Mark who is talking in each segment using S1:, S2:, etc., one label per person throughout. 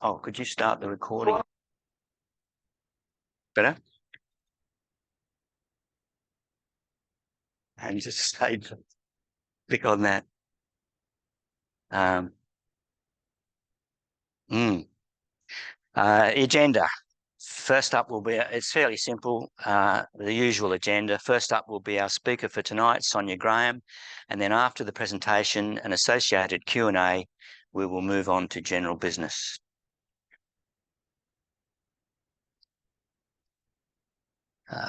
S1: Oh, could you start the recording? Better? And just say, click on that. Agenda. First up will be, it's fairly simple, the usual agenda. First up will be our speaker for tonight, Sonia Graham, and then after the presentation and associated Q&A, we will move on to general business.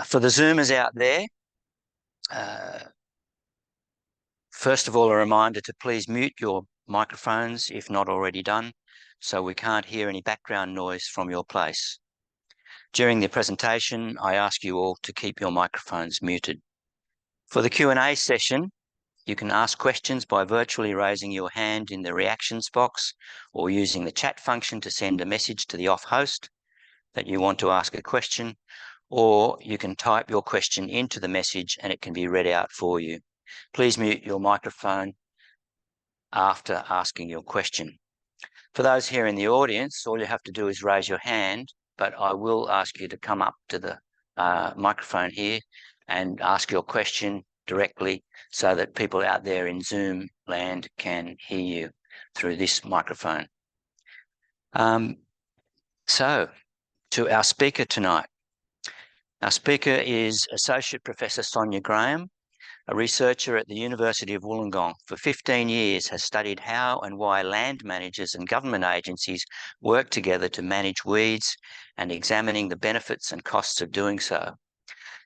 S1: For the Zoomers out there, first of all, a reminder to please mute your microphones if not already done, so we can't hear any background noise from your place. During the presentation, I ask you all to keep your microphones muted. For the Q&A session, you can ask questions by virtually raising your hand in the reactions box or using the chat function to send a message to the off host that you want to ask a question, or you can type your question into the message and it can be read out for you. Please mute your microphone after asking your question. For those here in the audience, all you have to do is raise your hand, but I will ask you to come up to the microphone here and ask your question directly so that people out there in Zoom land can hear you through this microphone. So, to our speaker tonight. Our speaker is Associate Professor Sonia Graham, a researcher at the University of Wollongong. For 15 years has studied how and why land managers and government agencies work together to manage weeds and examining the benefits and costs of doing so.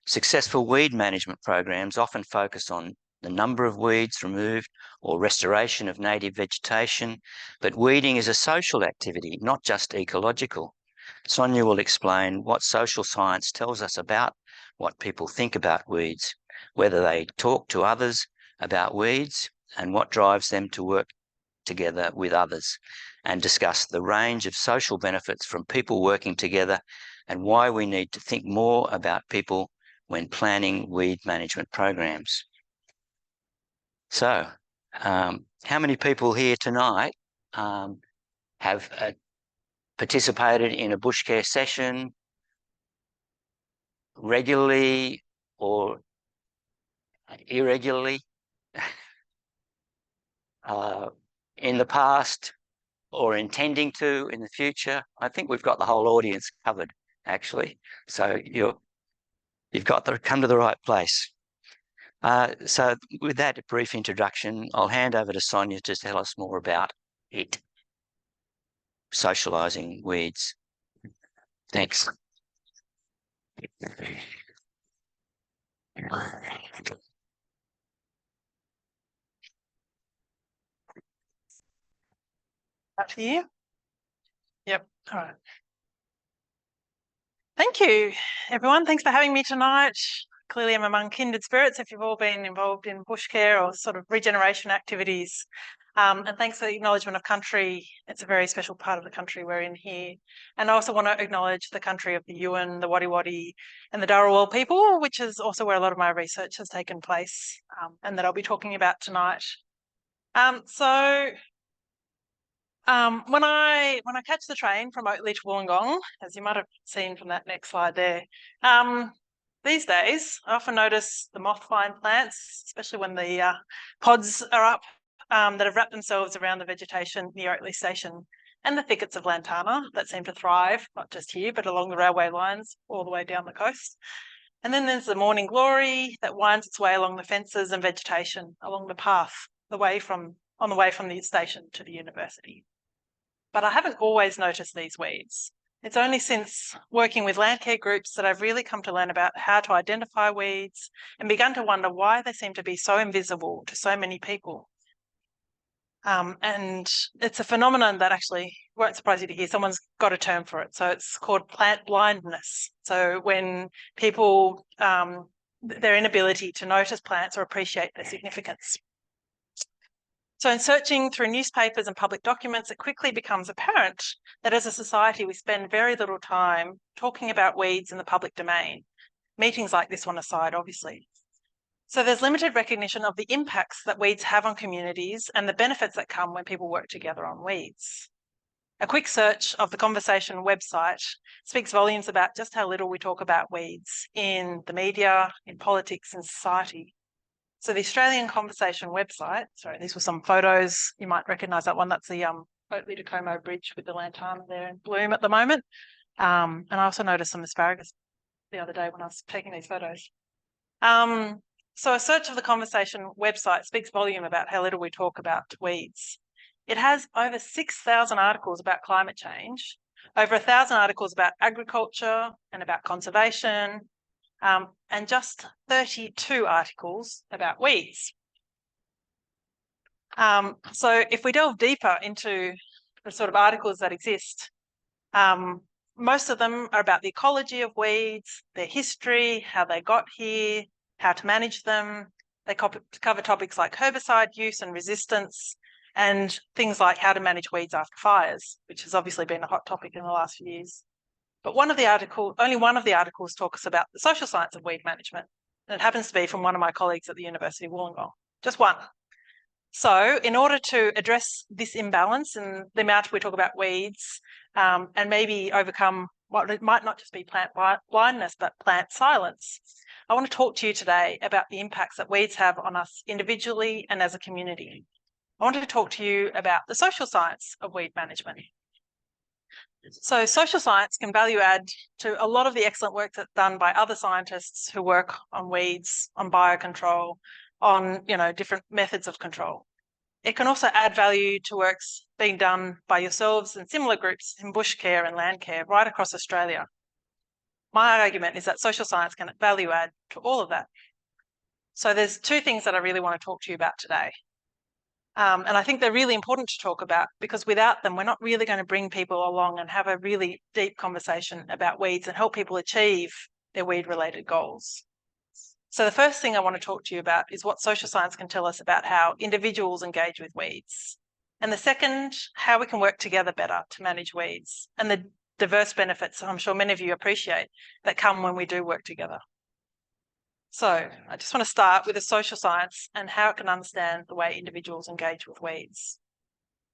S1: Successful weed management programs often focus on the number of weeds removed or restoration of native vegetation, but weeding is a social activity, not just ecological. Sonia will explain what social science tells us about what people think about weeds, whether they talk to others about weeds, and what drives them to work together with others, and discuss the range of social benefits from people working together and why we need to think more about people when planning weed management programs. So, how many people here tonight have participated in a bushcare session regularly or irregularly in the past or intending to in the future? I think we've got the whole audience covered, actually. So you've got to come to the right place. So with that brief introduction, I'll hand over to Sonia to tell us more about it. Socialising weeds. Thanks.
S2: Up to you. Yep. All right. Thank you, everyone. Thanks for having me tonight. Clearly, I'm among kindred spirits if you've all been involved in bushcare or sort of regeneration activities. And thanks for the acknowledgement of country. It's a very special part of the country we're in here. And I also want to acknowledge the country of the Yuin, the Wadi Wadi and the Dharawal people, which is also where a lot of my research has taken place and that I'll be talking about tonight. When I catch the train from Oatley to Wollongong, as you might have seen from that next slide there, these days I often notice the moth-vine plants, especially when the pods are up, that have wrapped themselves around the vegetation near Oatley Station, and the thickets of lantana that seem to thrive, not just here, but along the railway lines all the way down the coast. And then there's the morning glory that winds its way along the fences and vegetation along the path, on the way from the station to the university. But I haven't always noticed these weeds. It's only since working with landcare groups that I've really come to learn about how to identify weeds and begun to wonder why they seem to be so invisible to so many people. And it's a phenomenon that actually won't surprise you to hear someone's got a term for it. So it's called plant blindness. So when people, their inability to notice plants or appreciate their significance. So in searching through newspapers and public documents, it quickly becomes apparent that as a society, we spend very little time talking about weeds in the public domain, meetings like this one aside, obviously. So there's limited recognition of the impacts that weeds have on communities and the benefits that come when people work together on weeds. A quick search of the conversation website speaks volumes about just how little we talk about weeds in the media, in politics, and society. So the Australian Conversation website, sorry, these were some photos. You might recognise that one. That's the Oakley-Tacoma Bridge with the lantana there in bloom at the moment. And I also noticed some asparagus the other day when I was taking these photos. So a search of the Conversation website speaks volume about how little we talk about weeds. It has over 6,000 articles about climate change, over 1,000 articles about agriculture and about conservation, and just 32 articles about weeds. So if we delve deeper into the sort of articles that exist, most of them are about the ecology of weeds, their history, how they got here, how to manage them. They cover topics like herbicide use and resistance, and things like how to manage weeds after fires, which has obviously been a hot topic in the last few years. But only one of the articles talks about the social science of weed management. And it happens to be from one of my colleagues at the University of Wollongong, just one. So in order to address this imbalance in the amount we talk about weeds, and maybe overcome what it might not just be plant blindness, but plant silence, I want to talk to you today about the impacts that weeds have on us individually and as a community. I wanted to talk to you about the social science of weed management. So social science can value add to a lot of the excellent work that's done by other scientists who work on weeds, on biocontrol, on different methods of control. It can also add value to works being done by yourselves and similar groups in bush care and land care right across Australia. My argument is that social science can value add to all of that. So there's two things that I really want to talk to you about today. And I think they're really important to talk about because without them, we're not really going to bring people along and have a really deep conversation about weeds and help people achieve their weed-related goals. So the first thing I want to talk to you about is what social science can tell us about how individuals engage with weeds. And the second, how we can work together better to manage weeds and the diverse benefits I'm sure many of you appreciate that come when we do work together. So I just want to start with the social science and how it can understand the way individuals engage with weeds.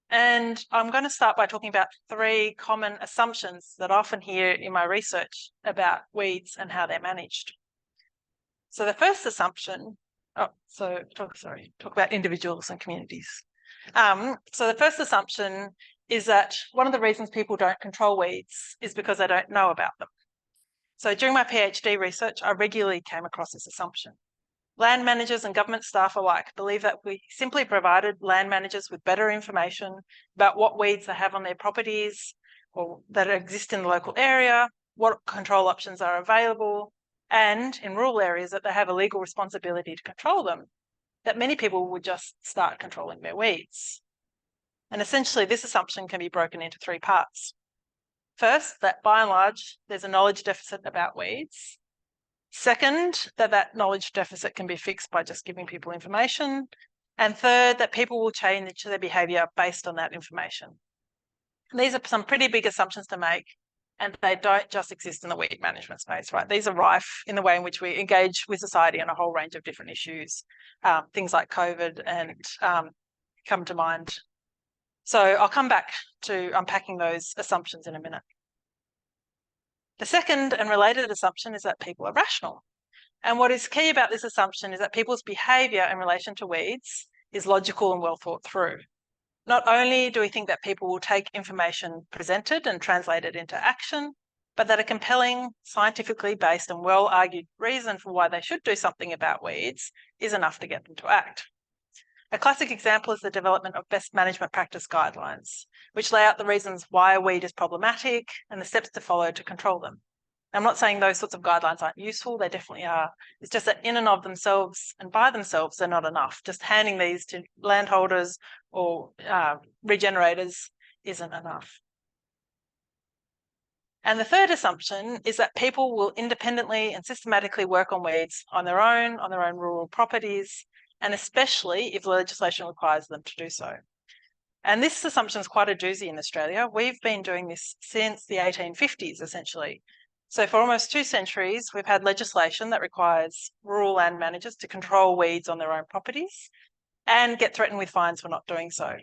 S2: And I'm going to start by talking about three common assumptions that I often hear in my research about weeds and how they're managed. So the first assumption, talk about individuals and communities. So the first assumption is that one of the reasons people don't control weeds is because they don't know about them. So during my PhD research, I regularly came across this assumption. Land managers and government staff alike believe that we simply provided land managers with better information about what weeds they have on their properties or that exist in the local area, what control options are available, and in rural areas that they have a legal responsibility to control them, that many people would just start controlling their weeds. And essentially, this assumption can be broken into three parts. First, that by and large, there's a knowledge deficit about weeds. Second, that knowledge deficit can be fixed by just giving people information. And third, that people will change their behaviour based on that information. And these are some pretty big assumptions to make, and they don't just exist in the weed management space, right? These are rife in the way in which we engage with society on a whole range of different issues, things like COVID and come to mind. So I'll come back to unpacking those assumptions in a minute. The second and related assumption is that people are rational. And what is key about this assumption is that people's behaviour in relation to weeds is logical and well thought through. Not only do we think that people will take information presented and translate it into action, but that a compelling, scientifically based and well-argued reason for why they should do something about weeds is enough to get them to act. A classic example is the development of best management practice guidelines, which lay out the reasons why a weed is problematic and the steps to follow to control them. I'm not saying those sorts of guidelines aren't useful, they definitely are. It's just that in and of themselves and by themselves, they're not enough. Just handing these to landholders or regenerators isn't enough. And the third assumption is that people will independently and systematically work on weeds on their own rural properties, and especially if legislation requires them to do so. And this assumption is quite a doozy in Australia. We've been doing this since the 1850s, essentially. So for almost 2 centuries, we've had legislation that requires rural land managers to control weeds on their own properties and get threatened with fines for not doing so.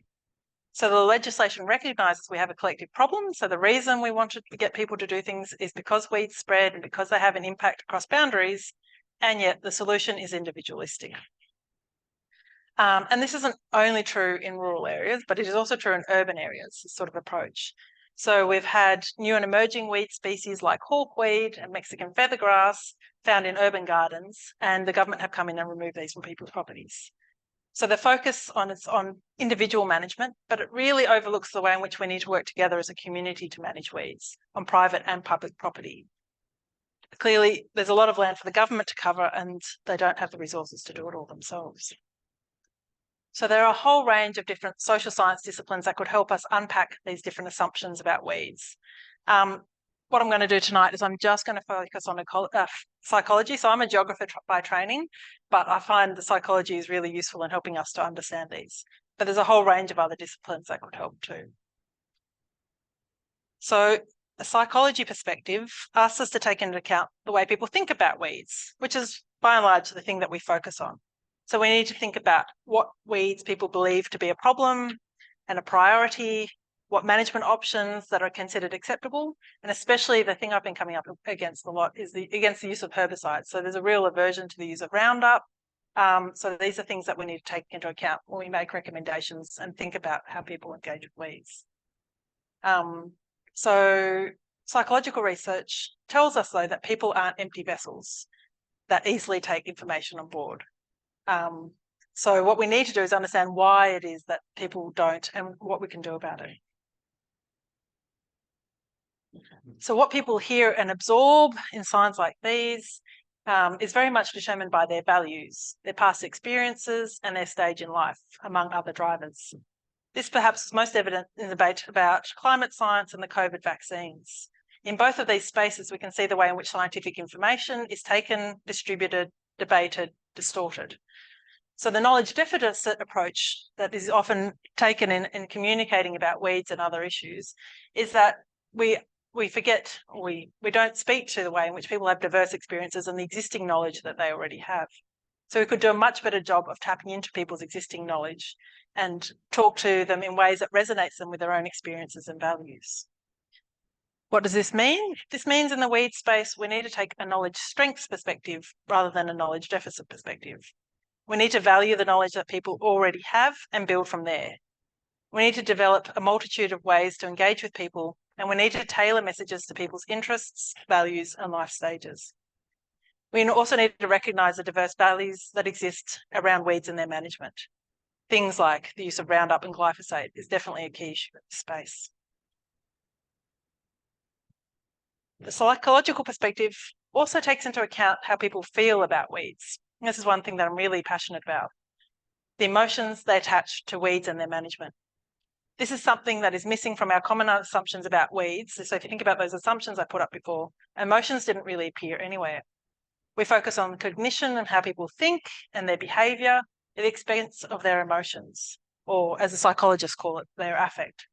S2: So the legislation recognises we have a collective problem. So the reason we wanted to get people to do things is because weeds spread and because they have an impact across boundaries, and yet the solution is individualistic. And this isn't only true in rural areas, but it is also true in urban areas, this sort of approach. So we've had new and emerging weed species like hawkweed and Mexican feathergrass found in urban gardens, and the government have come in and removed these from people's properties. So the focus is on individual management, but it really overlooks the way in which we need to work together as a community to manage weeds on private and public property. Clearly, there's a lot of land for the government to cover, and they don't have the resources to do it all themselves. So there are a whole range of different social science disciplines that could help us unpack these different assumptions about weeds. What I'm going to do tonight is I'm just going to focus on psychology. So I'm a geographer by training, but I find the psychology is really useful in helping us to understand these. But there's a whole range of other disciplines that could help too. So a psychology perspective asks us to take into account the way people think about weeds, which is by and large the thing that we focus on. So we need to think about what weeds people believe to be a problem and a priority, what management options that are considered acceptable, and especially the thing I've been coming up against a lot is against the use of herbicides. So there's a real aversion to the use of Roundup. So these are things that we need to take into account when we make recommendations and think about how people engage with weeds. So psychological research tells us, though, that people aren't empty vessels that easily take information on board. So what we need to do is understand why it is that people don't and what we can do about it. So what people hear and absorb in signs like these is very much determined by their values, their past experiences, and their stage in life, among other drivers. This perhaps is most evident in the debate about climate science and the COVID vaccines. In both of these spaces, we can see the way in which scientific information is taken, distributed, debated, distorted. So the knowledge deficit approach that is often taken in communicating about weeds and other issues is that we forget, or we don't speak to the way in which people have diverse experiences and the existing knowledge that they already have. So we could do a much better job of tapping into people's existing knowledge and talk to them in ways that resonates them with their own experiences and values. What does this mean? This means in the weed space, we need to take a knowledge strengths perspective rather than a knowledge deficit perspective. We need to value the knowledge that people already have and build from there. We need to develop a multitude of ways to engage with people, and we need to tailor messages to people's interests, values, and life stages. We also need to recognise the diverse values that exist around weeds and their management. Things like the use of Roundup and glyphosate is definitely a key issue in this space. The psychological perspective also takes into account how people feel about weeds. And this is one thing that I'm really passionate about. The emotions they attach to weeds and their management. This is something that is missing from our common assumptions about weeds. So if you think about those assumptions I put up before, emotions didn't really appear anywhere. We focus on cognition and how people think and their behaviour at the expense of their emotions, or as the psychologists call it, their affect.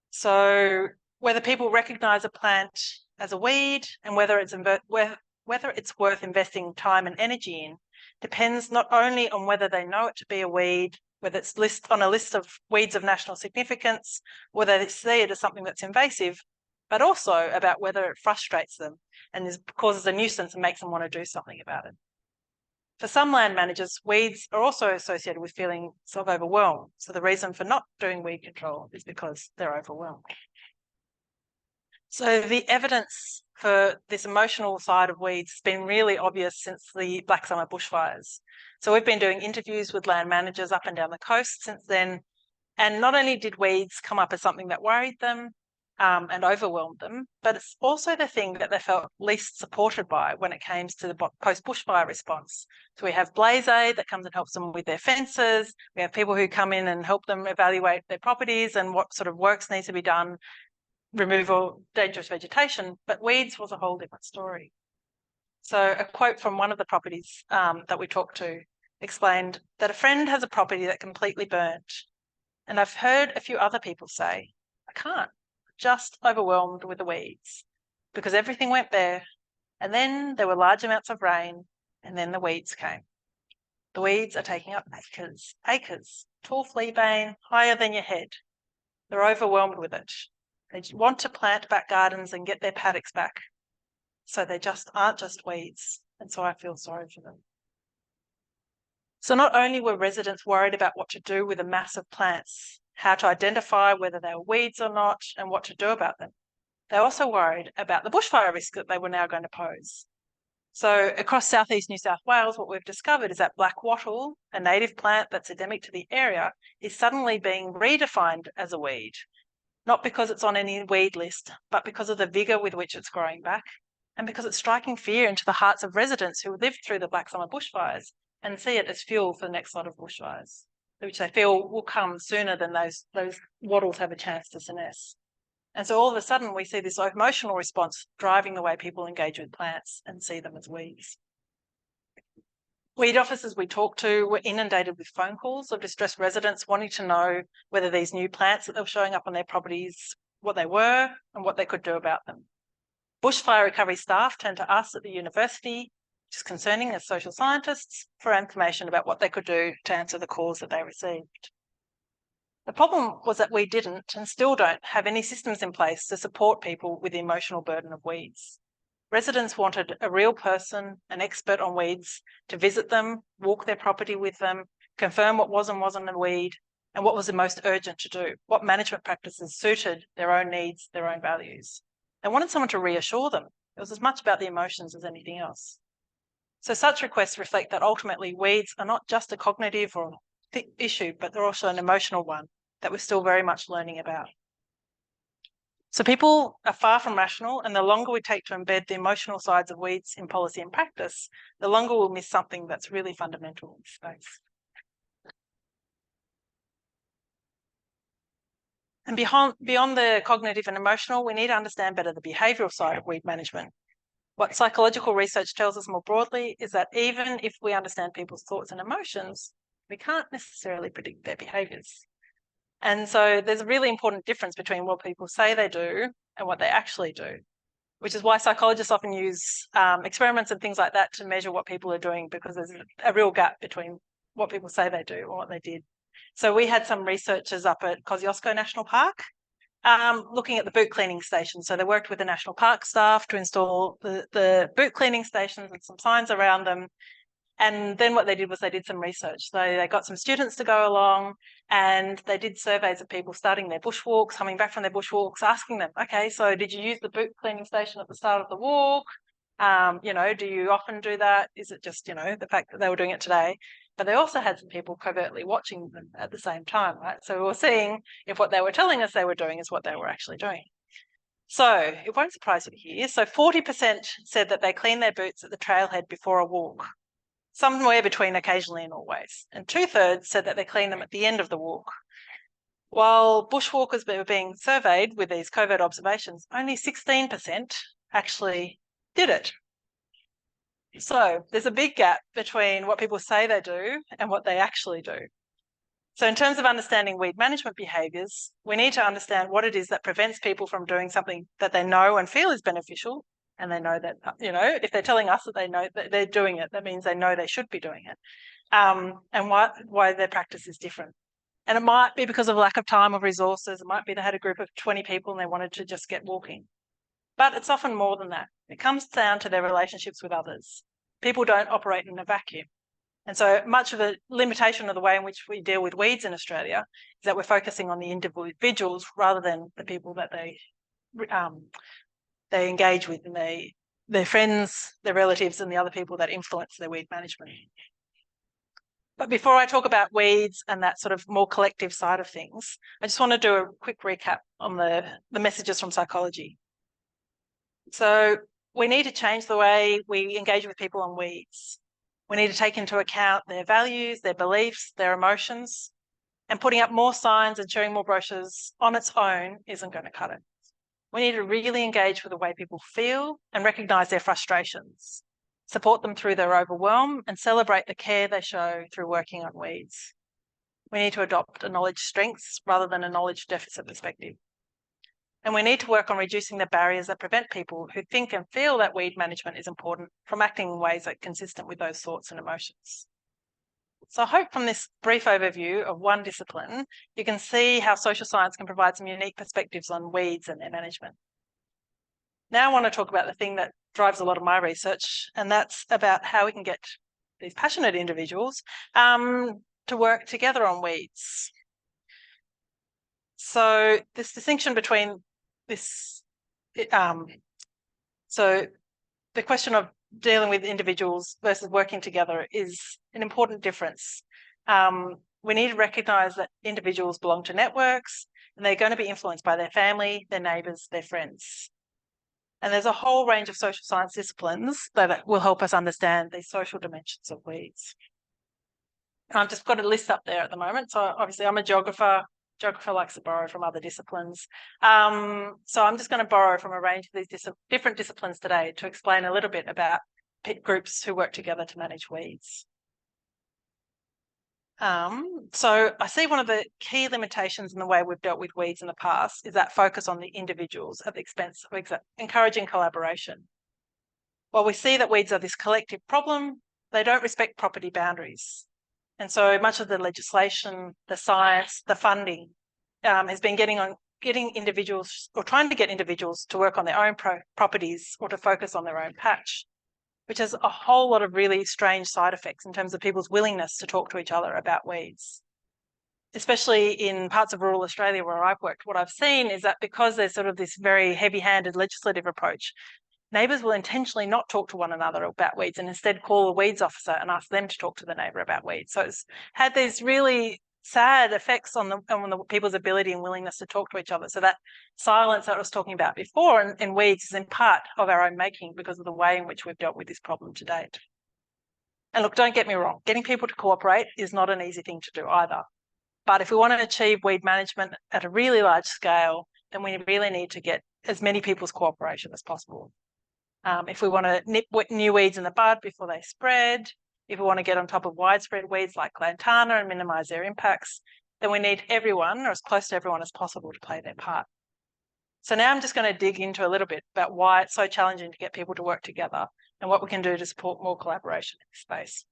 S2: So whether people recognise a plant as a weed and whether it's worth investing time and energy in depends not only on whether they know it to be a weed, whether it's on a list of weeds of national significance, whether they see it as something that's invasive, but also about whether it frustrates them and causes a nuisance and makes them want to do something about it. For some land managers, weeds are also associated with feelings of overwhelm. So the reason for not doing weed control is because they're overwhelmed. So the evidence for this emotional side of weeds has been really obvious since the Black Summer bushfires. So we've been doing interviews with land managers up and down the coast since then. And not only did weeds come up as something that worried them and overwhelmed them, but it's also the thing that they felt least supported by when it came to the post-bushfire response. So we have Blaze Aid that comes and helps them with their fences. We have people who come in and help them evaluate their properties and what sort of works needs to be done, removal dangerous vegetation, but weeds was a whole different story. So a quote from one of the properties that we talked to explained that a friend has a property that completely burnt. And I've heard a few other people say, I can't, just overwhelmed with the weeds because everything went bare and then there were large amounts of rain and then the weeds came. The weeds are taking up acres, tall fleabane, higher than your head. They're overwhelmed with it. They want to plant back gardens and get their paddocks back. So they just aren't just weeds. And so I feel sorry for them. So not only were residents worried about what to do with a mass of plants, how to identify whether they were weeds or not, and what to do about them, they were also worried about the bushfire risk that they were now going to pose. So across southeast New South Wales, what we've discovered is that black wattle, a native plant that's endemic to the area, is suddenly being redefined as a weed, not because it's on any weed list, but because of the vigour with which it's growing back, and because it's striking fear into the hearts of residents who lived through the Black Summer bushfires and see it as fuel for the next lot of bushfires, which they feel will come sooner than those wattles have a chance to senesce. And so all of a sudden we see this emotional response driving the way people engage with plants and see them as weeds. Weed officers we talked to were inundated with phone calls of distressed residents wanting to know whether these new plants that were showing up on their properties, what they were and what they could do about them. Bushfire recovery staff turned to us at the university, which is concerning as social scientists, for information about what they could do to answer the calls that they received. The problem was that we didn't and still don't have any systems in place to support people with the emotional burden of weeds. Residents wanted a real person, an expert on weeds, to visit them, walk their property with them, confirm what was and wasn't a weed, and what was the most urgent to do, what management practices suited their own needs, their own values. They wanted someone to reassure them. It was as much about the emotions as anything else. So such requests reflect that ultimately weeds are not just a cognitive or issue, but they're also an emotional one that we're still very much learning about. So people are far from rational, and the longer we take to embed the emotional sides of weeds in policy and practice, the longer we'll miss something that's really fundamental in space. And beyond the cognitive and emotional, we need to understand better the behavioural side of weed management. What psychological research tells us more broadly is that even if we understand people's thoughts and emotions, we can't necessarily predict their behaviours. And so there's a really important difference between what people say they do and what they actually do, which is why psychologists often use experiments and things like that to measure what people are doing, because there's a real gap between what people say they do and what they did. So we had some researchers up at Kosciuszko National Park looking at the boot cleaning station. So they worked with the National Park staff to install the boot cleaning stations and some signs around them. And then what they did was they did some research. So they got some students to go along and they did surveys of people starting their bushwalks, coming back from their bushwalks, asking them, okay, so did you use the boot cleaning station at the start of the walk? Do you often do that? Is it just, the fact that they were doing it today? But they also had some people covertly watching them at the same time, right? So we were seeing if what they were telling us they were doing is what they were actually doing. So it won't surprise you to hear. So 40% said that they clean their boots at the trailhead before a walk, somewhere between occasionally and always. And 2/3 said that they clean them at the end of the walk. While bushwalkers were being surveyed with these covert observations, only 16% actually did it. So there's a big gap between what people say they do and what they actually do. So in terms of understanding weed management behaviours, we need to understand what it is that prevents people from doing something that they know and feel is beneficial. And they know that, if they're telling us that they know that they're doing it, that means they know they should be doing it. And why their practice is different. And it might be because of lack of time or resources. It might be they had a group of 20 people and they wanted to just get walking. But it's often more than that. It comes down to their relationships with others. People don't operate in a vacuum. And so much of the limitation of the way in which we deal with weeds in Australia is that we're focusing on the individuals rather than the people that they engage with and their friends, their relatives, and the other people that influence their weed management. But before I talk about weeds and that sort of more collective side of things, I just want to do a quick recap on the messages from psychology. So we need to change the way we engage with people on weeds. We need to take into account their values, their beliefs, their emotions, and putting up more signs and sharing more brochures on its own isn't going to cut it. We need to really engage with the way people feel and recognise their frustrations, support them through their overwhelm, and celebrate the care they show through working on weeds. We need to adopt a knowledge strengths rather than a knowledge deficit perspective. And we need to work on reducing the barriers that prevent people who think and feel that weed management is important from acting in ways that are consistent with those thoughts and emotions. So I hope from this brief overview of one discipline, you can see how social science can provide some unique perspectives on weeds and their management. Now I want to talk about the thing that drives a lot of my research, and that's about how we can get these passionate individuals to work together on weeds. So this distinction between this, so the question of dealing with individuals versus working together is an important difference. We need to recognise that individuals belong to networks and they're going to be influenced by their family, their neighbours, their friends. And there's a whole range of social science disciplines that will help us understand these social dimensions of weeds. I've just got a list up there at the moment. So obviously I'm a geographer. Geographer likes to borrow from other disciplines. So I'm just going to borrow from a range of these different disciplines today to explain a little bit about groups who work together to manage weeds. So I see one of the key limitations in the way we've dealt with weeds in the past is that focus on the individuals at the expense of encouraging collaboration. While we see that weeds are this collective problem, they don't respect property boundaries. And so much of the legislation, the science, the funding has been getting individuals or trying to get individuals to work on their own properties or to focus on their own patch, which has a whole lot of really strange side effects in terms of people's willingness to talk to each other about weeds. Especially in parts of rural Australia where I've worked, what I've seen is that because there's sort of this very heavy-handed legislative approach, neighbours will intentionally not talk to one another about weeds and instead call a weeds officer and ask them to talk to the neighbour about weeds. So it's had these really sad effects on the people's ability and willingness to talk to each other. So that silence that I was talking about before in weeds is in part of our own making because of the way in which we've dealt with this problem to date. And look, don't get me wrong, getting people to cooperate is not an easy thing to do either. But if we want to achieve weed management at a really large scale, then we really need to get as many people's cooperation as possible. If we want to nip new weeds in the bud before they spread, if we want to get on top of widespread weeds like lantana and minimise their impacts, then we need everyone or as close to everyone as possible to play their part. So now I'm just going to dig into a little bit about why it's so challenging to get people to work together and what we can do to support more collaboration in this space.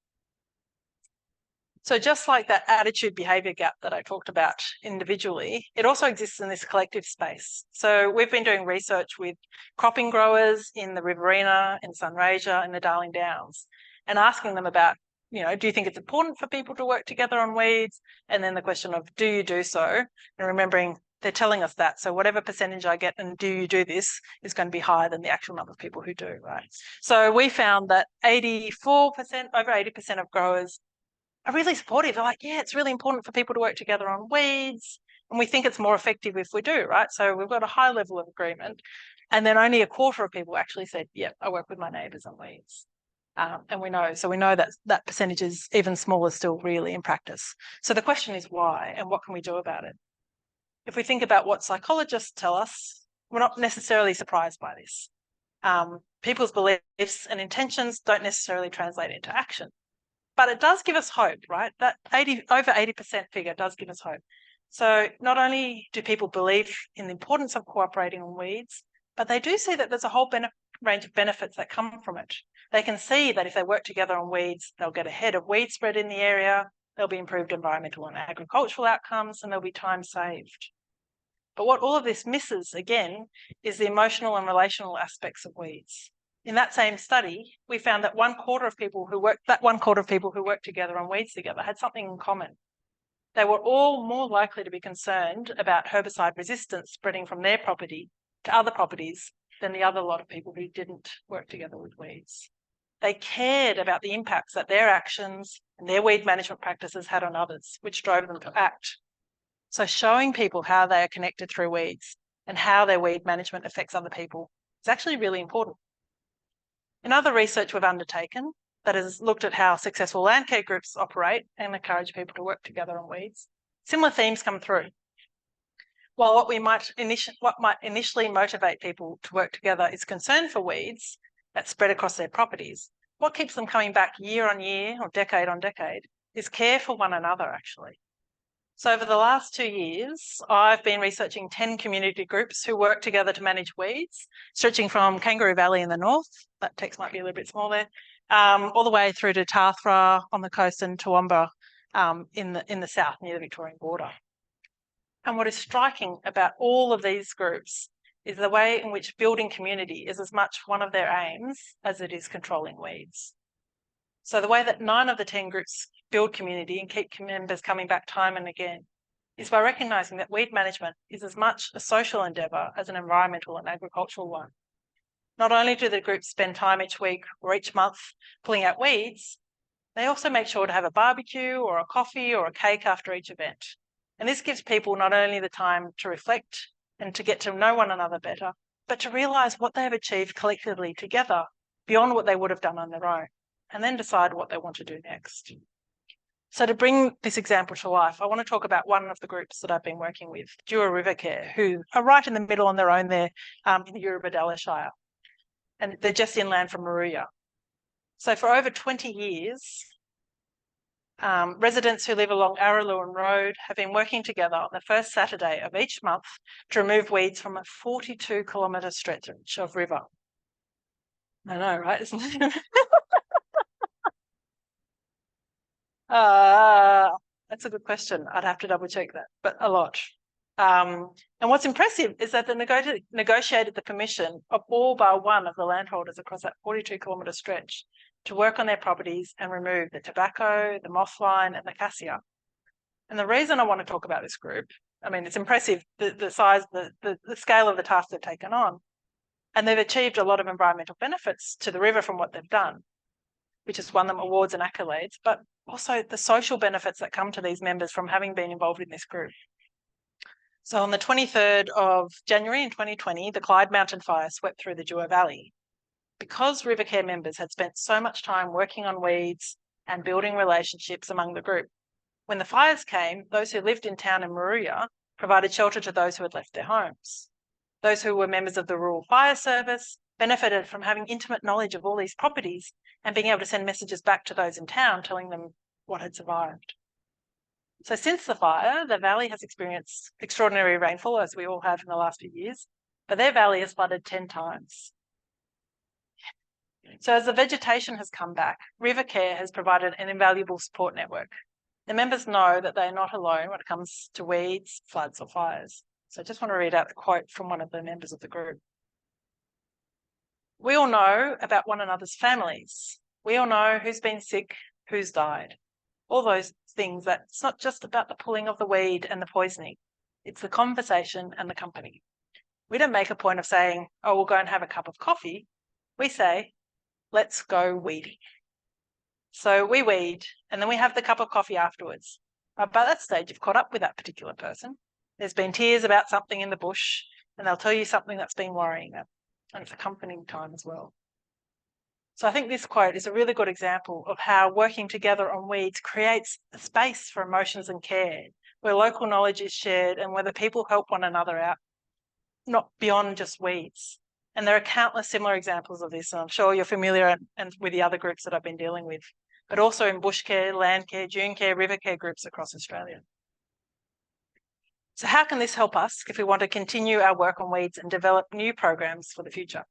S2: So just like that attitude behaviour gap that I talked about individually, it also exists in this collective space. So we've been doing research with cropping growers in the Riverina, in Sunraysia, and the Darling Downs, and asking them about, do you think it's important for people to work together on weeds? And then the question of, do you do so? And remembering they're telling us that. So whatever percentage I get and do you do this is going to be higher than the actual number of people who do, right? So we found that 84%, over 80% of growers are really supportive. They're like, yeah, it's really important for people to work together on weeds. And we think it's more effective if we do, right? So we've got a high level of agreement. And then only a quarter of people actually said, yeah, I work with my neighbours on weeds. And we know that that percentage is even smaller still really in practice. So the question is why and what can we do about it? If we think about what psychologists tell us, we're not necessarily surprised by this. People's beliefs and intentions don't necessarily translate into action. But it does give us hope, right? That over 80% figure does give us hope. So not only do people believe in the importance of cooperating on weeds, but they do see that there's a whole range of benefits that come from it. They can see that if they work together on weeds, they'll get ahead of weed spread in the area, there'll be improved environmental and agricultural outcomes, and there'll be time saved. But what all of this misses, again, is the emotional and relational aspects of weeds. In that same study, we found that one quarter of people who worked together on weeds together had something in common. They were all more likely to be concerned about herbicide resistance spreading from their property to other properties than the other lot of people who didn't work together with weeds. They cared about the impacts that their actions and their weed management practices had on others, which drove them to act. So showing people how they are connected through weeds and how their weed management affects other people is actually really important. In other research we've undertaken that has looked at how successful land care groups operate and encourage people to work together on weeds, similar themes come through. While what might initially motivate people to work together is concern for weeds that spread across their properties, what keeps them coming back year on year or decade on decade is care for one another, actually. So over the last 2 years, I've been researching 10 community groups who work together to manage weeds, stretching from Kangaroo Valley in the north, that text might be a little bit small there, all the way through to Tathra on the coast and Toowoomba in the south near the Victorian border. And what is striking about all of these groups is the way in which building community is as much one of their aims as it is controlling weeds. So the way that 9 of the 10 groups build community and keep members coming back time and again is by recognising that weed management is as much a social endeavour as an environmental and agricultural one. Not only do the groups spend time each week or each month pulling out weeds, they also make sure to have a barbecue or a coffee or a cake after each event. And this gives people not only the time to reflect and to get to know one another better, but to realise what they have achieved collectively together beyond what they would have done on their own, and then decide what they want to do next. So to bring this example to life, I want to talk about one of the groups that I've been working with, Dewar River Care, who are right in the middle on their own there in the Eurobodalla Shire. And they're just inland from Moruya. So for over 20 years, residents who live along Araluen Road have been working together on the first Saturday of each month to remove weeds from a 42-kilometre stretch of river. I know, right? Isn't it? That's a good question. I'd have to double check that, but a lot. And what's impressive is that they negotiated the permission of all bar one of the landholders across that 42-kilometre stretch to work on their properties and remove the tobacco, the mothline, and the cassia. And the reason I want to talk about this group, I mean, it's impressive the size, the scale of the task they've taken on, and they've achieved a lot of environmental benefits to the river from what they've done, which has won them awards and accolades, but also the social benefits that come to these members from having been involved in this group. So on the 23rd of January in 2020, the Clyde Mountain Fire swept through the Dewar Valley. Because River Care members had spent so much time working on weeds and building relationships among the group, when the fires came, those who lived in town in Moruya provided shelter to those who had left their homes. Those who were members of the Rural Fire Service benefited from having intimate knowledge of all these properties and being able to send messages back to those in town telling them what had survived. So since the fire, the valley has experienced extraordinary rainfall, as we all have in the last few years, but their valley has flooded 10 times. So as the vegetation has come back, River Care has provided an invaluable support network. The members know that they are not alone when it comes to weeds, floods or fires. So I just want to read out a quote from one of the members of the group. We all know about one another's families. We all know who's been sick, who's died. All those things that it's not just about the pulling of the weed and the poisoning. It's the conversation and the company. We don't make a point of saying, oh, we'll go and have a cup of coffee. We say, let's go weeding. So we weed and then we have the cup of coffee afterwards. By that stage, you've caught up with that particular person. There's been tears about something in the bush and they'll tell you something that's been worrying them. And it's accompanying time as well. So I think this quote is a really good example of how working together on weeds creates a space for emotions and care, where local knowledge is shared and where the people help one another out, not beyond just weeds. And there are countless similar examples of this, and I'm sure you're familiar and with the other groups that I've been dealing with, but also in bush care, land care, dune care, river care groups across Australia. So how can this help us if we want to continue our work on weeds and develop new programs for the future?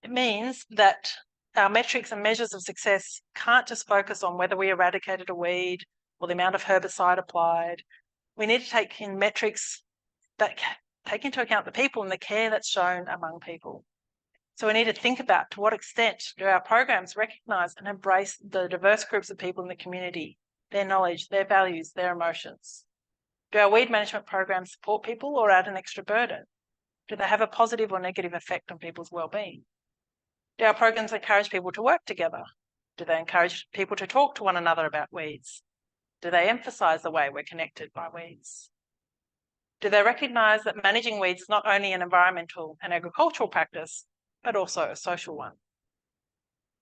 S2: It means that our metrics and measures of success can't just focus on whether we eradicated a weed or the amount of herbicide applied. We need to take in metrics that take into account the people and the care that's shown among people. So we need to think about to what extent do our programs recognise and embrace the diverse groups of people in the community, their knowledge, their values, their emotions. Do our weed management programs support people or add an extra burden? Do they have a positive or negative effect on people's well-being? Do our programs encourage people to work together? Do they encourage people to talk to one another about weeds? Do they emphasise the way we're connected by weeds? Do they recognise that managing weeds is not only an environmental and agricultural practice, but also a social one?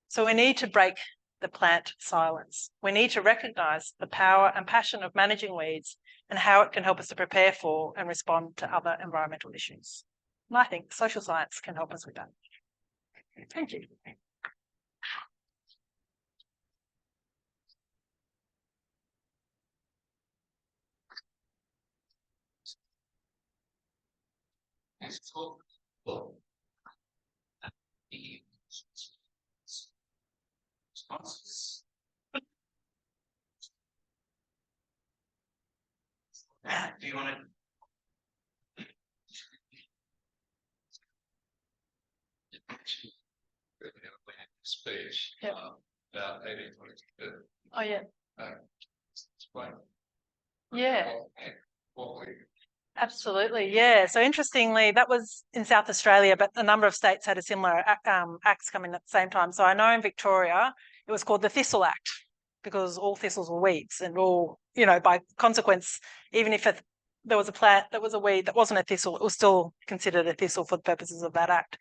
S2: So we need to break the plant silence. We need to recognise the power and passion of managing weeds and how it can help us to prepare for and respond to other environmental issues. And I think social science can help us with that. Thank you.
S3: speech about 1822.
S2: Oh, yeah.
S3: Explain.
S2: Yeah.
S3: What we
S2: Absolutely, yeah. So interestingly, that was in South Australia, but a number of states had a similar acts coming at the same time. So I know in Victoria, it was called the Thistle Act because all thistles were weeds, and all, you know, by consequence, even if there was a plant that was a weed that wasn't a thistle, it was still considered a thistle for the purposes of that act.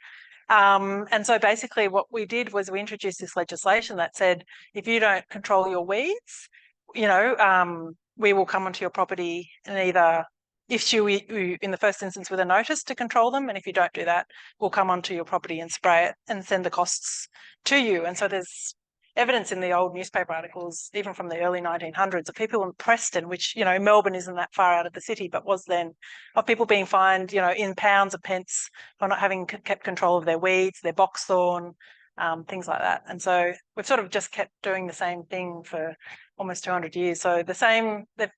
S2: And so basically what we did was we introduced this legislation that said, if you don't control your weeds, you know, we will come onto your property and either issue you in the first instance with a notice to control them, and if you don't do that, we'll come onto your property and spray it and send the costs to you. And so there's evidence in the old newspaper articles, even from the early 1900s, of people in Preston, which, you know, Melbourne isn't that far out of the city, but was then, of people being fined, you know, in pounds or pence for not having kept control of their weeds, their boxthorn, things like that. And so we've sort of just kept doing the same thing for almost 200 years. So the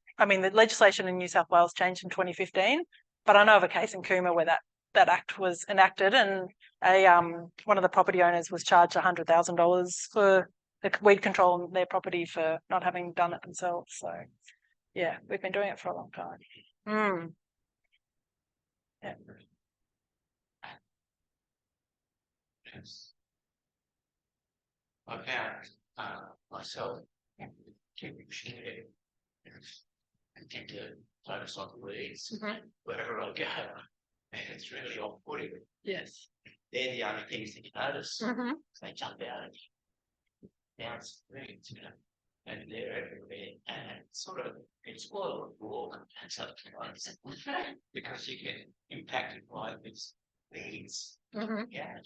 S2: legislation in New South Wales changed in 2015, but I know of a case in Cooma where that act was enacted, and one of the property owners was charged $100,000 for the weed control on their property for not having done it themselves. So yeah, we've been doing it for a long time. Yeah.
S1: Yes. I found myself keeping shit and tend to focus on the weeds wherever I go, and it's really off-putting.
S2: Yes.
S1: They're the only things that you notice. They jump out at you. Now it's weeds, you know, and they're everywhere, and it's all a walk and sometimes because you get impacted by these weeds. Yeah,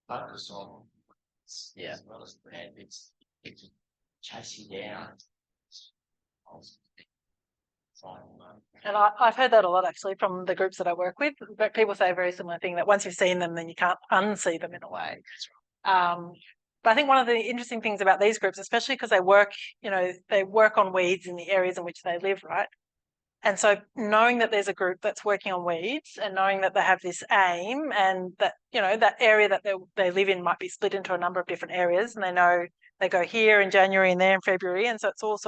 S1: focus on as well as bad bits. It's chasing down.
S2: And I've heard that a lot actually from the groups that I work with, but people say a very similar thing, that once you've seen them, then you can't unsee them in a way. But I think one of the interesting things about these groups, especially because they work on weeds in the areas in which they live, right? And so knowing that there's a group that's working on weeds and knowing that they have this aim, and that, you know, that area that they live in might be split into a number of different areas, and they know they go here in January and there in February. And so it's all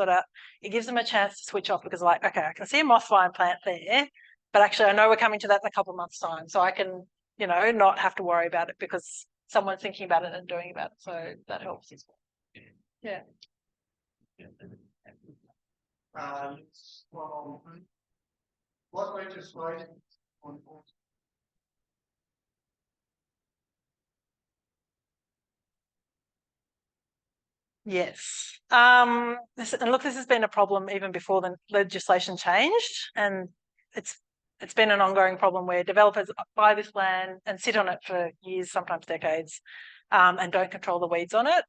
S2: it gives them a chance to switch off, because like, okay, I can see a moth vine plant there, but actually I know we're coming to that in a couple of months' time. So I can, you know, not have to worry about it because someone's thinking about it and doing about it. So that helps as well. Yeah.
S3: What legislation on
S2: Yes. And look, this has been a problem even before the legislation changed, and it's been an ongoing problem where developers buy this land and sit on it for years, sometimes decades, and don't control the weeds on it.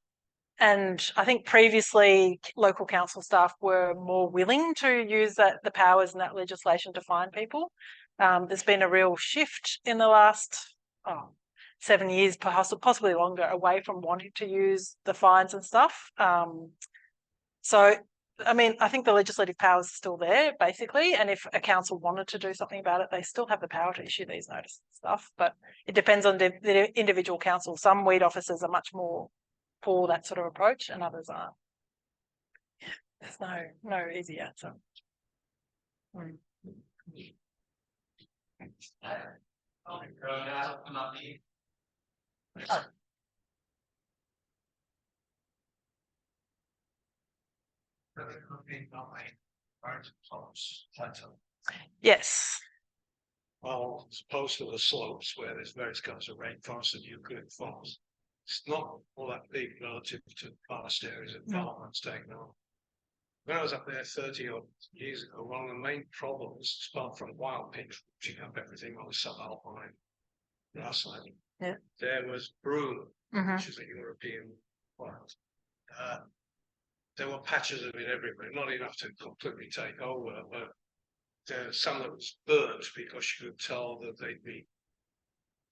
S2: And I think previously local council staff were more willing to use the powers in that legislation to fine people. There's been a real shift in the last 7 years, possibly longer, away from wanting to use the fines and stuff. So, I mean, I think the legislative powers are still there, basically, and if a council wanted to do something about it, they still have the power to issue these notices and stuff, but it depends on the individual council. Some weed officers are much more for that sort of approach and others aren't. There's no easy answer. Yes.
S3: Well, as opposed to the slopes where there's various kinds of rainforests and eucalypt forests, it's not all that big relative to vast areas of developments taken on. When I was up there 30 odd years ago, one of the main problems, apart from wild pigs reaching up everything on the subalpine grassland, there was broom, which is a European plant. There were patches of it everywhere, not enough to completely take over, but there's some that was burnt because you could tell that they'd be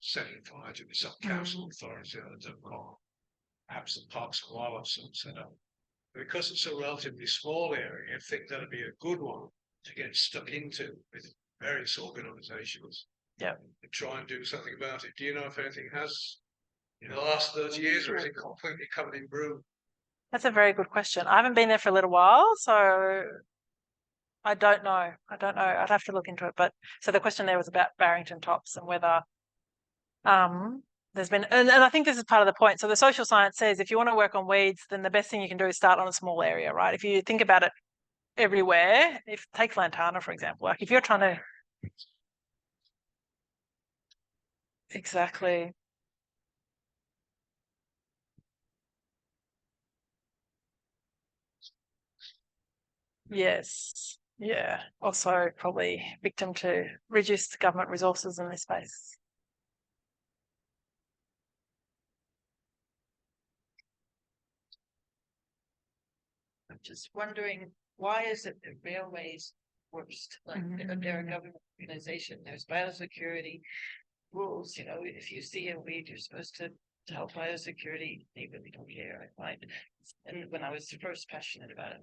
S3: setting fire to some council authority that have got perhaps the Parks and Wildlife set up. Because it's a relatively small area, I think that'd be a good one to get stuck into with various organisations.
S2: Yeah.
S3: And try and do something about it. Do you know if anything has in the last 30 years, or is it completely covered in broom?
S2: That's a very good question. I haven't been there for a little while, so I don't know. I'd have to look into it. But so the question there was about Barrington Tops and whether there's been, and I think this is part of the point. So the social science says if you want to work on weeds, then the best thing you can do is start on a small area, right? If you think about it everywhere, take Lantana, for example, like if you're trying to. Exactly. Yes. Yeah. Also probably victim to reduced government resources in this space.
S4: I'm just wondering, why is it that railways worst? Like they're a government organization, there's biosecurity rules, you know, if you see a weed, you're supposed to help biosecurity. They really don't care, I find. And when I was first passionate about it,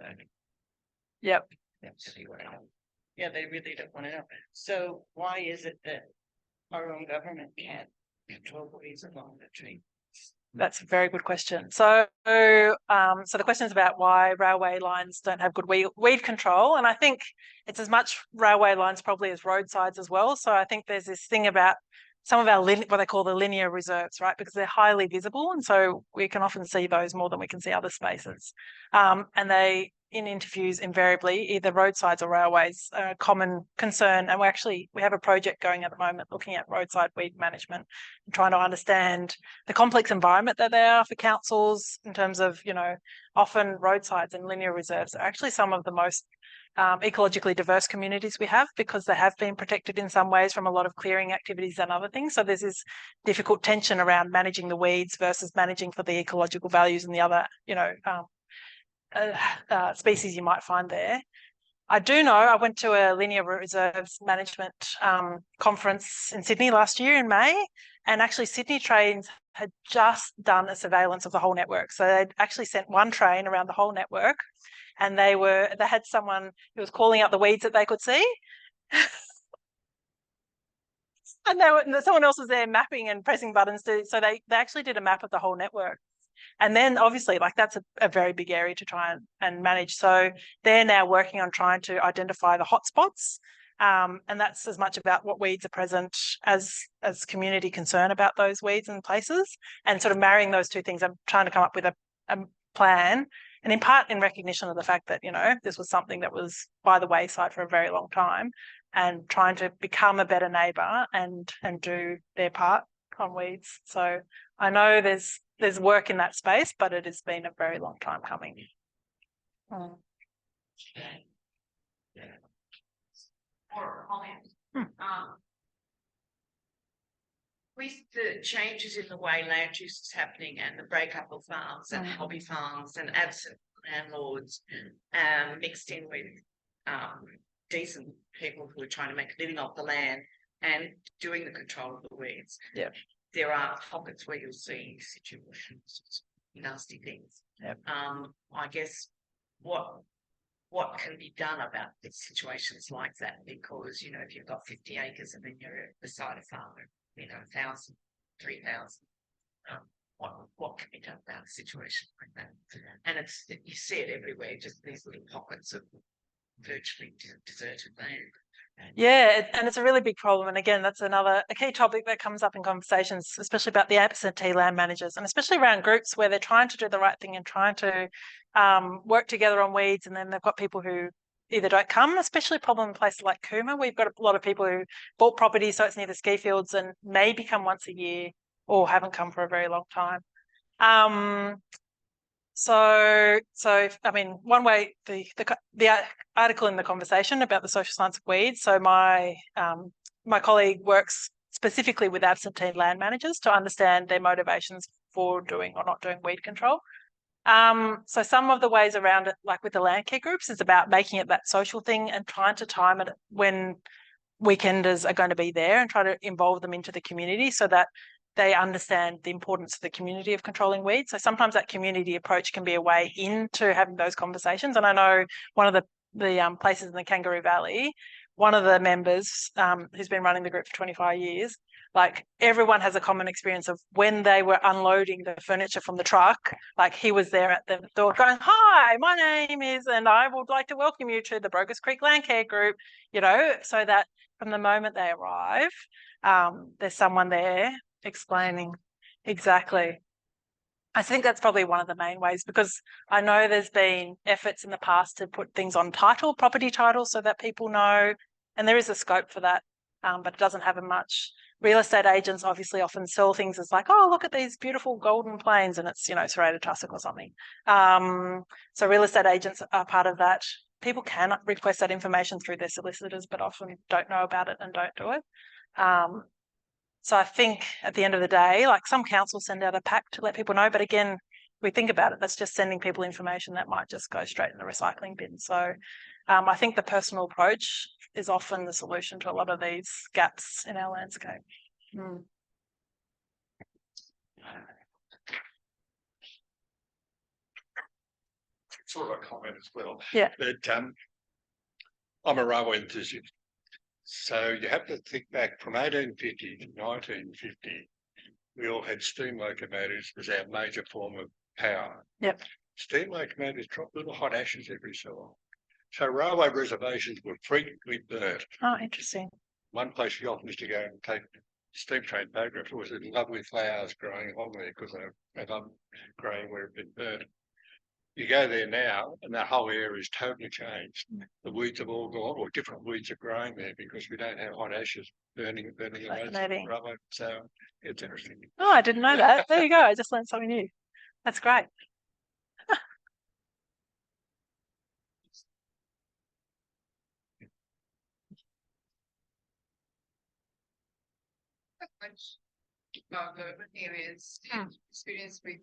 S2: Yep.
S4: Yeah, they really don't want to know. So why is it that our own government can't control the weeds along the train?
S2: That's a very good question. So the question is about why railway lines don't have good weed control, and I think it's as much railway lines probably as roadsides as well. So I think there's this thing about some of our what they call the linear reserves, right? Because they're highly visible, and so we can often see those more than we can see other spaces. And they, in interviews, invariably either roadsides or railways are a common concern. And we have a project going at the moment looking at roadside weed management and trying to understand the complex environment that they are for councils in terms of, you know, often roadsides and linear reserves are actually some of the most ecologically diverse communities we have, because they have been protected in some ways from a lot of clearing activities and other things. So there's this difficult tension around managing the weeds versus managing for the ecological values and the other, you know, species you might find there. I do know I went to a linear reserves management conference in Sydney last year in May, and actually Sydney Trains had just done a surveillance of the whole network. So they'd actually sent one train around the whole network, and they had someone who was calling out the weeds that they could see. And someone else was there mapping and pressing buttons so they actually did a map of the whole network. And then obviously, like, that's a very big area to try and manage. So they're now working on trying to identify the hotspots. And that's as much about what weeds are present as community concern about those weeds and places, and sort of marrying those two things. I'm trying to come up with a plan, and in part in recognition of the fact that, you know, this was something that was by the wayside for a very long time, and trying to become a better neighbour and do their part on weeds. So I know there's work in that space, but it has been a very long time coming.
S4: With the changes in the way land use is happening and the breakup of farms and hobby farms and absent landlords mixed in with decent people who are trying to make a living off the land and doing the control of the weeds.
S2: Yeah.
S4: There are pockets where you'll see situations, nasty things.
S2: Yep.
S4: I guess what can be done about situations like that? Because, you know, if you've got 50 acres and then you're beside a farm, you know, 1,000, 3,000, what can be done about a situation like that? And you see it everywhere, just these little pockets of virtually deserted land.
S2: Yeah, and it's a really big problem. And again, that's a key topic that comes up in conversations, especially about the absentee land managers, and especially around groups where they're trying to do the right thing and trying to work together on weeds, and then they've got people who either don't come, especially a problem in places like Cooma. We've got a lot of people who bought property so it's near the ski fields and maybe come once a year or haven't come for a very long time. So I mean, one way the article in the conversation about the social science of weeds. So my colleague works specifically with absentee land managers to understand their motivations for doing or not doing weed control. So some of the ways around it, like with the land care groups, is about making it that social thing and trying to time it when weekenders are going to be there and try to involve them into the community so that they understand the importance of the community of controlling weeds. So sometimes that community approach can be a way into having those conversations. And I know one of the places in the Kangaroo Valley one of the members who's been running the group for 25 years, like everyone has a common experience of when they were unloading the furniture from the truck, like he was there at the door going, "Hi, my name is, and I would like to welcome you to the Brokers Creek Land Care Group," you know, so that from the moment they arrive, there's someone there explaining exactly. I think that's probably one of the main ways, because I know there's been efforts in the past to put things on title, property title, so that people know, and there is a scope for that, but it doesn't happen much. Real estate agents obviously often sell things as like, "Oh, look at these beautiful golden plains," and it's, you know, serrated tussock or something. So real estate agents are part of that. People can request that information through their solicitors, but often don't know about it and don't do it. So I think at the end of the day, like some councils send out a pack to let people know, but again, we think about it, that's just sending people information that might just go straight in the recycling bin. So I think the personal approach is often the solution to a lot of these gaps in our landscape.
S3: Sort of a comment as well.
S2: Yeah.
S3: But I'm a railway enthusiast. So you have to think back from 1850 to 1950, we all had steam locomotives as our major form of power.
S2: Yep.
S3: Steam locomotives drop little hot ashes every so often. So railway reservations were frequently burnt.
S2: Oh, interesting.
S3: One place we often used to go and take steam train photographs was with lovely flowers growing along there because they love growing where it had been burnt. You go there now and that whole area is totally changed. The weeds have all gone, or different weeds are growing there because we don't have hot ashes burning the road. So it's interesting.
S2: Oh, I didn't know that. There you go. I just learned something new. That's great.
S5: Urban areas experience with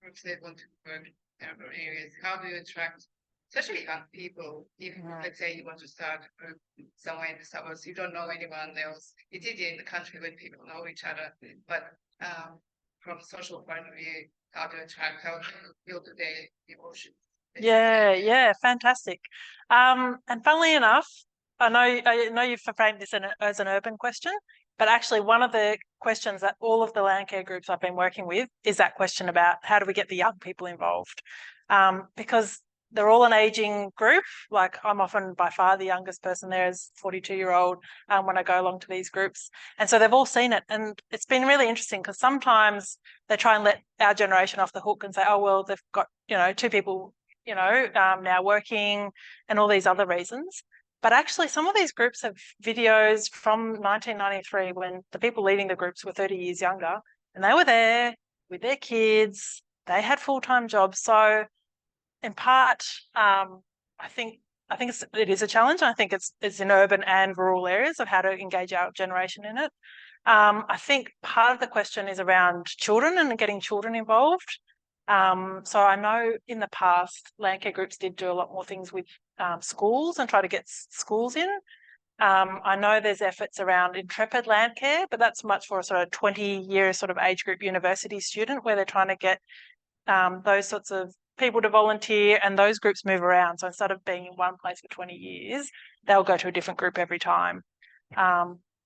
S5: groups that want to work in urban areas. How do you attract, especially young people? Even let's say you want to start a group somewhere in the suburbs, you don't know anyone else. It's easier in the country when people know each other, but from a social point of view, how to attract, how to build their emotions.
S2: Yeah, fantastic. And funnily enough, I know you've framed this as an urban question, but actually one of the questions that all of the land care groups I've been working with is that question about how do we get the young people involved? Because they're all an aging group. Like I'm often by far the youngest person there as 42-year-old when I go along to these groups. And so they've all seen it. And it's been really interesting because sometimes they try and let our generation off the hook and say, oh, well, they've got, you know, two people, you know, now working and all these other reasons. But actually, some of these groups have videos from 1993 when the people leading the groups were 30 years younger and they were there with their kids. They had full-time jobs. So in part, I think it is a challenge. I think it's in urban and rural areas of how to engage our generation in it. I think part of the question is around children and getting children involved. So I know in the past, land care groups did do a lot more things with schools and try to get schools in. I know there's efforts around intrepid land care, but that's much for a sort of 20-year sort of age group university student where they're trying to get those sorts of people to volunteer, and those groups move around. So instead of being in one place for 20 years, they'll go to a different group every time.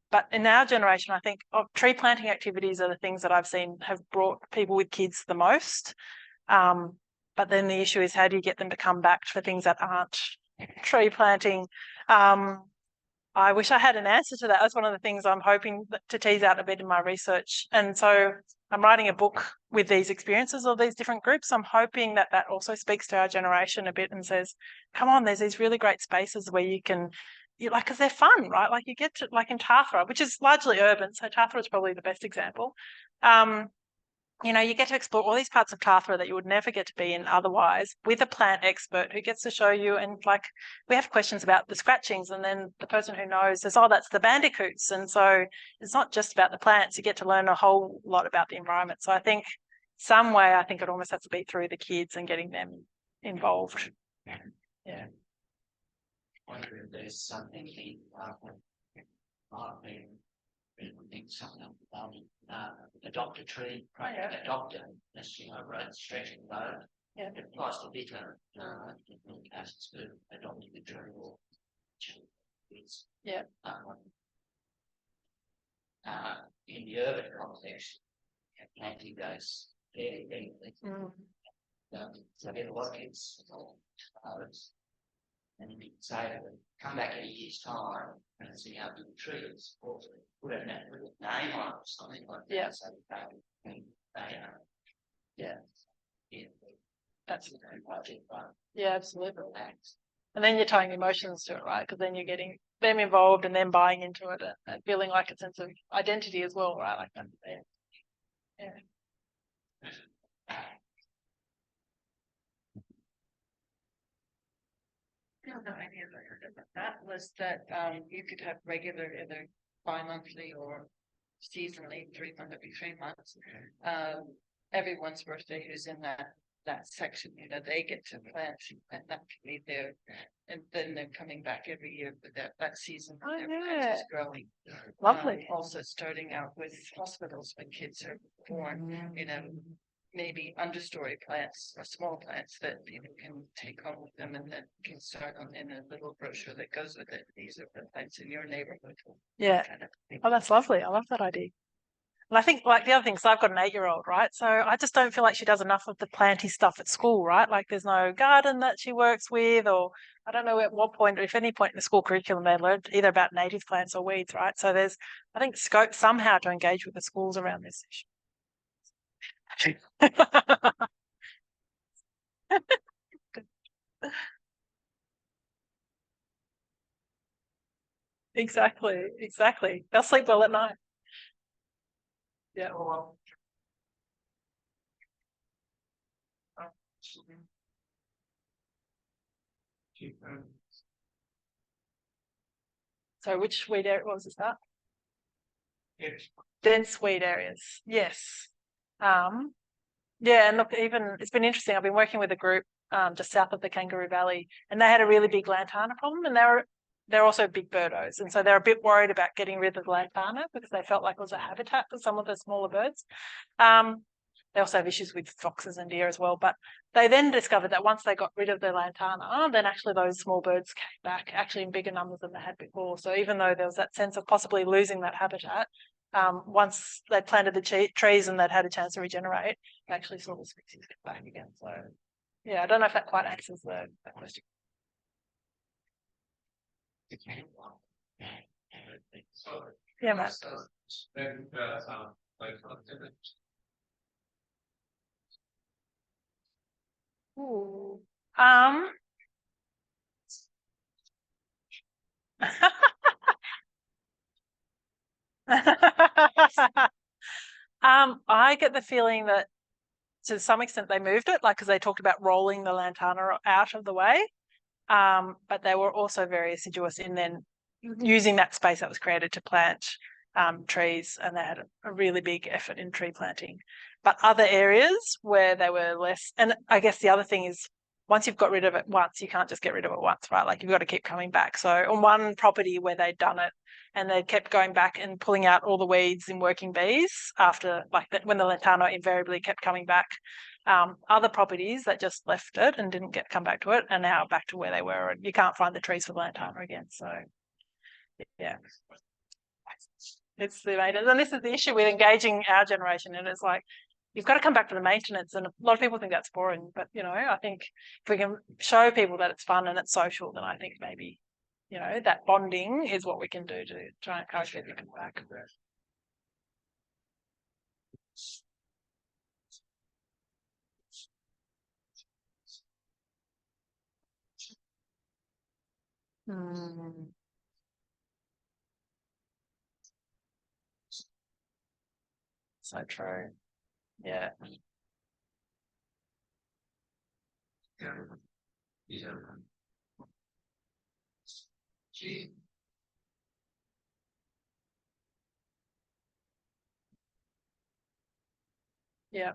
S2: But in our generation, I think tree planting activities are the things that I've seen have brought people with kids the most. But then the issue is how do you get them to come back for things that aren't tree planting? I wish I had an answer to that. That's one of the things I'm hoping to tease out a bit in my research. And so I'm writing a book with these experiences of these different groups. I'm hoping that that also speaks to our generation a bit and says, come on, there's these really great spaces where you can, because they're fun, right? Like you get to, like in Tathra, which is largely urban. So Tathra is probably the best example. You know, you get to explore all these parts of Tathra that you would never get to be in otherwise with a plant expert who gets to show you. And like, we have questions about the scratchings and then the person who knows says, oh, that's the bandicoots. And so it's not just about the plants. You get to learn a whole lot about the environment. So I think some way, I think it almost has to be through the kids and getting them involved. Yeah.
S6: I wonder if there's something in something about adopt a tree, adopt it, road, stretching road.
S2: Yeah.
S6: It applies to bigger assets, but adopting a tree or trees.
S2: Yeah.
S6: In the urban context, planting those fairly regularly. So get a lot of kids, and you can say, come back in a year's time and see how big the tree is, or put a little name on it or something like that.
S2: Yeah.
S6: So they
S2: Yeah.
S6: Yeah.
S2: That's
S6: a very project, but
S2: yeah, absolutely.
S6: relax.
S2: And then you're tying emotions to it, right? Because then you're getting them involved and then buying into it and feeling like a sense of identity as well, right? Like that. Yeah.
S4: I don't know any of that was that you could have regular either bi-monthly or seasonally, every 3 months. Everyone's birthday who's in that section, they get to plant and that can be there. And then they're coming back every year for that season.
S2: Oh,
S4: their
S2: yeah.
S4: plant is growing.
S2: Lovely.
S4: Also starting out with hospitals when kids are born, maybe understory plants or small plants that people can take home with them and then can start on in a little brochure that goes with it. These are the plants in your neighborhood.
S2: Yeah.
S4: Kind of thing.
S2: Oh, that's lovely. I love that idea. And I think like the other thing, so I've got an 8-year-old, right? So I just don't feel like she does enough of the planty stuff at school, right? Like there's no garden that she works with, or I don't know at what point, or if any point in the school curriculum they learned either about native plants or weeds, right? So there's, I think, scope somehow to engage with the schools around this issue. Exactly. They'll sleep well at night. Yeah. So which weed area was that? Dense weed areas. Yes. Yeah, and look, even it's been interesting. I've been working with a group just south of the Kangaroo Valley, and they had a really big lantana problem, and they're also big birdos, and so they're a bit worried about getting rid of the lantana because they felt like it was a habitat for some of the smaller birds. They also have issues with foxes and deer as well, but they then discovered that once they got rid of the lantana, then actually those small birds came back actually in bigger numbers than they had before. So even though there was that sense of possibly losing that habitat, once they planted the trees and they'd had a chance to regenerate, they actually saw the species come back again. So yeah, I don't know if that quite answers the question. Yeah, Matt. Ooh. I get the feeling that to some extent they moved it, like because they talked about rolling the lantana out of the way, but they were also very assiduous in then using that space that was created to plant trees, and they had a really big effort in tree planting. But other areas where they were less, and I guess the other thing is once you've got rid of it once, you can't just get rid of it once, right? Like you've got to keep coming back. So on one property where they'd done it and they kept going back and pulling out all the weeds in working bees after like that, when the lantana invariably kept coming back. Other properties that just left it and didn't come back to it are now back to where they were, and you can't find the trees for the lantana again. So yeah. It's the maintenance, and this is the issue with engaging our generation. And it's like you've got to come back to the maintenance, and a lot of people think that's boring. But I think if we can show people that it's fun and it's social, then I think maybe that bonding is what we can do to try and encourage people to come back. So true. Yeah. Yeah.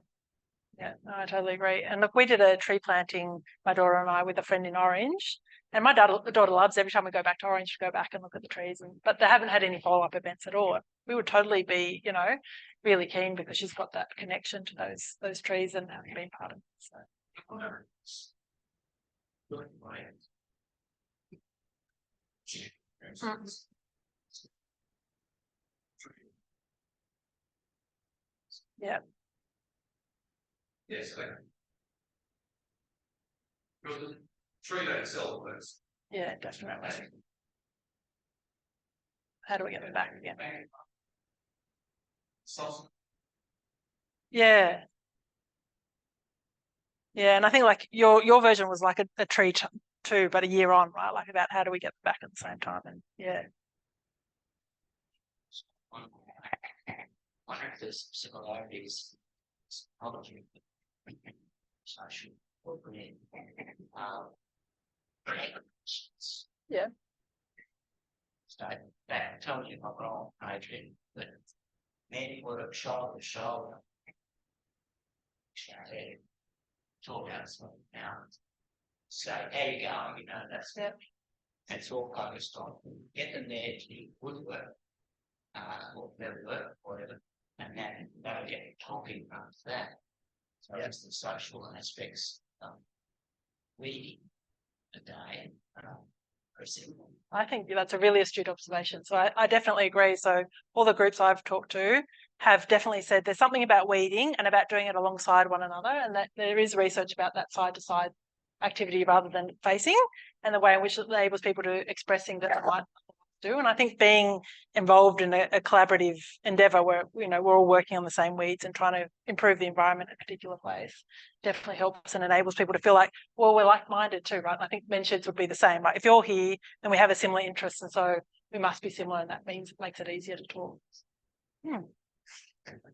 S2: Yeah, no, I totally agree. And look, we did a tree planting, my daughter and I, with a friend in Orange. And my daughter loves every time we go back to Orange to go back and look at the trees. But they haven't had any follow-up events at all. We would totally be, really keen because she's got that connection to those trees and having been part of it. So. Yeah.
S7: Yes. The tree day itself was.
S2: Yeah, definitely. How do we get it back again? Yeah. Yeah, and I think like your version was like a tree too, but a year on, right? Like about how do we get back at the same time? And yeah.
S6: One of the similarities is psychology. Social opening.
S2: Yeah.
S6: So that tells you not wrong, Adrian, but many work shoulder to shoulder. Talk about something now. So how you going? You know, that's all focused on. Get them there to do good work, or better work, whatever, and then they'll get talking after that. So that's the social aspects. Reading a day.
S2: I think that's a really astute observation. So I definitely agree. So all the groups I've talked to have definitely said there's something about weeding and about doing it alongside one another, and that there is research about that side-to-side activity rather than facing, and the way in which it enables people to expressing that they might do. And I think being involved in a collaborative endeavour where we're all working on the same weeds and trying to improve the environment in a particular place definitely helps and enables people to feel like, well, we're like-minded too, right? And I think mensheds would be the same. Like if you're here, then we have a similar interest, and so we must be similar, and that means it makes it easier to talk.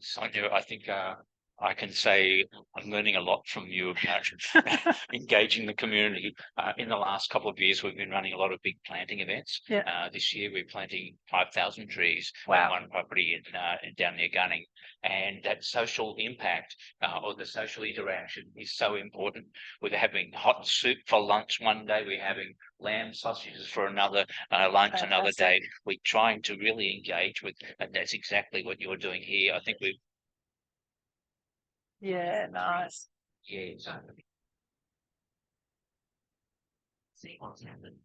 S8: Sonia, I think I can say I'm learning a lot from you about engaging the community. In the last couple of years, we've been running a lot of big planting events.
S2: Yeah.
S8: This year, we're planting 5,000 trees
S2: Wow.
S8: on one property down near Gunning. And that social impact or the social interaction is so important. We're having hot soup for lunch one day. We're having lamb sausages for another lunch another day. We're trying to really engage with, and that's exactly what you're doing here. I think we've.
S2: Yeah, nice.
S8: Yeah, exactly. See what's happened.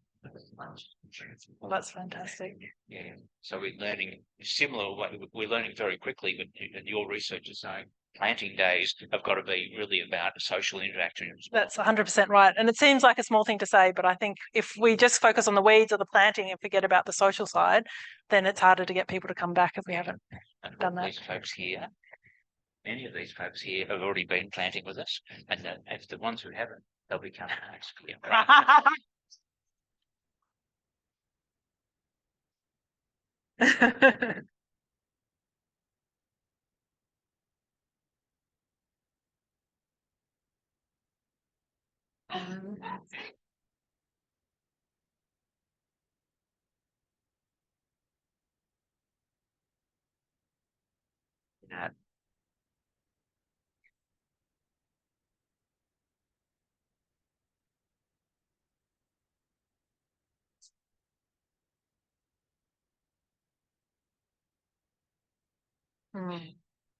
S2: Well, that's fantastic.
S8: Yeah, so we're learning similar. We're learning very quickly, but your research is saying planting days have got to be really about social interaction.
S2: That's 100% right. And it seems like a small thing to say, but I think if we just focus on the weeds or the planting and forget about the social side, then it's harder to get people to come back if we haven't done that.
S8: These folks here, many of these folks here have already been planting with us, and if the ones who haven't, they'll be coming next year.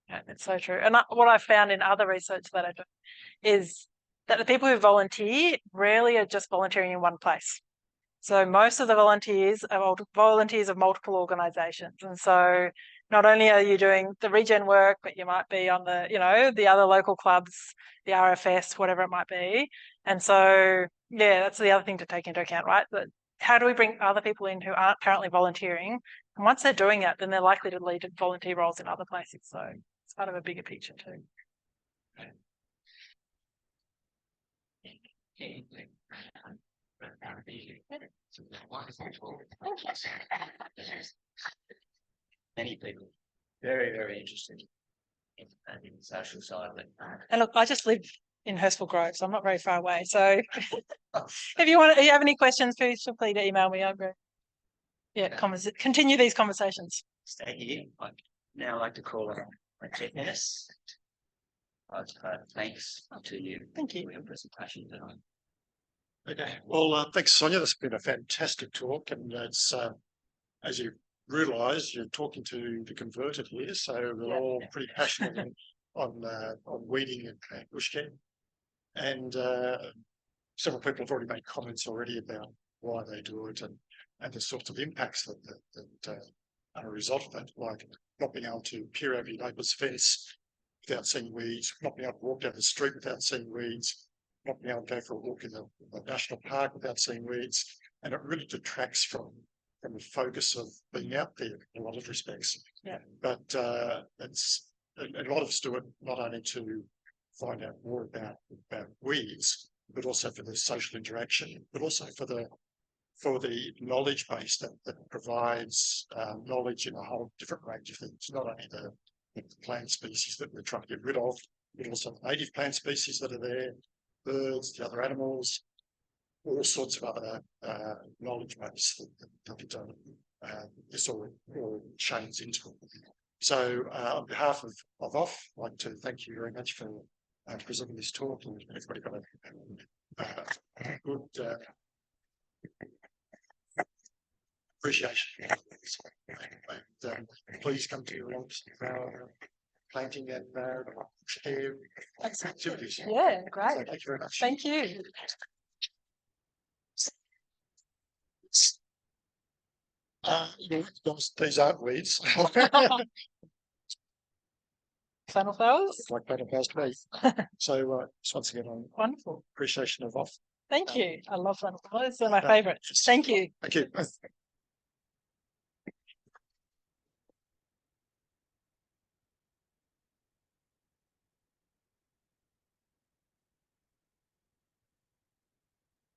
S2: Yeah, it's so true. And what I found in other research that I do is that the people who volunteer rarely are just volunteering in one place. So most of the volunteers are volunteers of multiple organisations. And so not only are you doing the regen work, but you might be on the, the other local clubs, the RFS, whatever it might be. And so, yeah, that's the other thing to take into account, right? But how do we bring other people in who aren't currently volunteering? And once they're doing it, then they're likely to lead to volunteer roles in other places. So it's part of a bigger picture too.
S6: Many people very, very interested in the social side of it.
S2: And look, I just live in Hurstville Grove, so I'm not very far away. So if you have any questions, please feel free to email me over. Yeah, continue these conversations.
S6: Stay here. I'd now like to call on Dennis. Thanks to you.
S2: Thank you
S6: for your presentation tonight.
S9: Okay, well, thanks, Sonia. This has been a fantastic talk, and it's as you realise, you're talking to the converted here, so we're all pretty passionate on weeding and bushcare. And several people have already made comments already about why they do it, the sorts of impacts that are a result of that, like not being able to peer over your neighbour's fence without seeing weeds, not being able to walk down the street without seeing weeds, not being able to go for a walk in the national park without seeing weeds, and it really detracts from the focus of being out there in a lot of respects.
S2: Yeah.
S9: But it's a lot of us do it not only to find out more about weeds, but also for the social interaction, but also for the knowledge base that provides knowledge in a whole different range of things, not only the plant species that we're trying to get rid of, but also the native plant species that are there, birds, the other animals, all sorts of other knowledge base that this all chains into it. So on behalf of OFF, I'd like to thank you very much for presenting this talk, and everybody got a good appreciation. And, please come to our planting and share activities.
S2: Yeah, great.
S9: So thank you very much.
S2: Thank you.
S9: These aren't weeds.
S2: Flannel flowers.
S9: Like planting flowers to me. So just once again, on
S2: Wonderful.
S9: appreciation of OFF.
S2: Thank you. I love flannel flowers. They're my favourite. Thank you.
S9: Thank you.